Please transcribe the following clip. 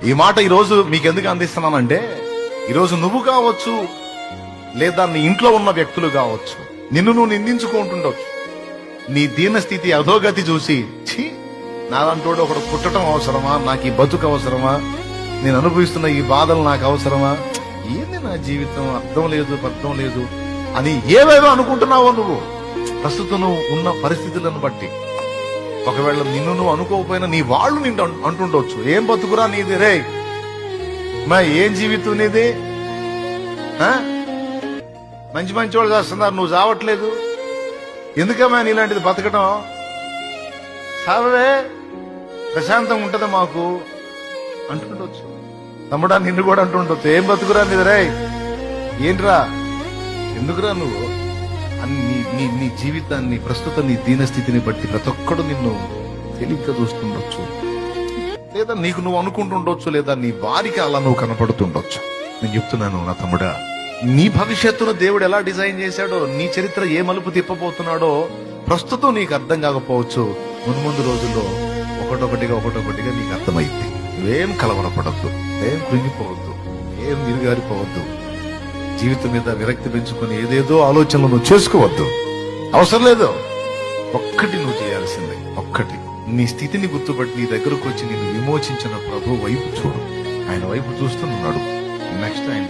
ఈ మాట ఈరోజు మీకు ఎందుకు అందిస్తున్నానంటే, ఈరోజు నువ్వు కావచ్చు, లేదా నీ ఇంట్లో ఉన్న వ్యక్తులు కావచ్చు, నిన్ను నువ్వు నిందించుకుంటుండొచ్చు. నీ దీన స్థితి అధోగతి చూసి, ఛీ, నాలంటోడు ఒకడు పుట్టడం అవసరమా, నాకు ఈ బతుకు అవసరమా, నేను అనుభవిస్తున్న ఈ బాధలు నాకు అవసరమా, ఏంది నా జీవితం, అర్థం లేదు అర్థం లేదు అని ఏవేవో అనుకుంటున్నావో నువ్వు ప్రస్తుతం నువ్వు ఉన్న పరిస్థితులను బట్టి. ఒకవేళ నిన్ను నువ్వు అనుకోకపోయినా నీ వాళ్ళు నిన్ను అంటుండొచ్చు, ఏం బతుకురా నీది రే, మా ఏం జీవితం నీది, మంచి మంచి వాళ్ళు చేస్తున్నారు, నువ్వు చావట్లేదు, ఎందుకమ్మా నీలాంటిది బతకడం, సావే ప్రశాంతంగా ఉంటది మాకు అంటుండొచ్చు. తమ్ముడా నిన్ను కూడా అంటుండొచ్చు, ఏం బతుకురా నీది రే, ఏంట్రా, ఎందుకురా నువ్వు నీ జీవితాన్ని ప్రస్తుతం నీ దీనస్థితిని బట్టి ప్రతి ఒక్కడు నిన్ను తేలిగ్గా చూస్తుండొచ్చు, లేదా నీకు నువ్వు అనుకుంటుండొచ్చు, లేదా నీ వారికి అలా నువ్వు కనపడుతుండొచ్చు. నేను చెప్తున్నాను నా తమ్ముడా, నీ భవిష్యత్తును దేవుడు ఎలా డిజైన్ చేశాడో, నీ చరిత్ర ఏ మలుపు తిప్పబోతున్నాడో ప్రస్తుతం నీకు అర్థం కాకపోవచ్చు. ముందు రోజుల్లో ఒకటొకటిగా నీకు అర్థమైంది. నువ్వేం కలవరపడద్దు, ఏం కృంగిపోవద్దు, ఏం నిరుగారిపోవద్దు, జీవితం మీద విరక్తి పెంచుకుని ఏదేదో ఆలోచనలు నువ్వు చేసుకోవద్దు, అవసరం లేదు. ఒక్కటి నువ్వు చేయాల్సిందే, ఒక్కటి, నీ స్థితిని గుర్తుపట్టి నీ దగ్గరకు వచ్చి నిన్ను విమోచించిన ప్రభు వైపు చూడు. ఆయన వైపు చూస్తున్నాడు, నెక్స్ట్ ఆయన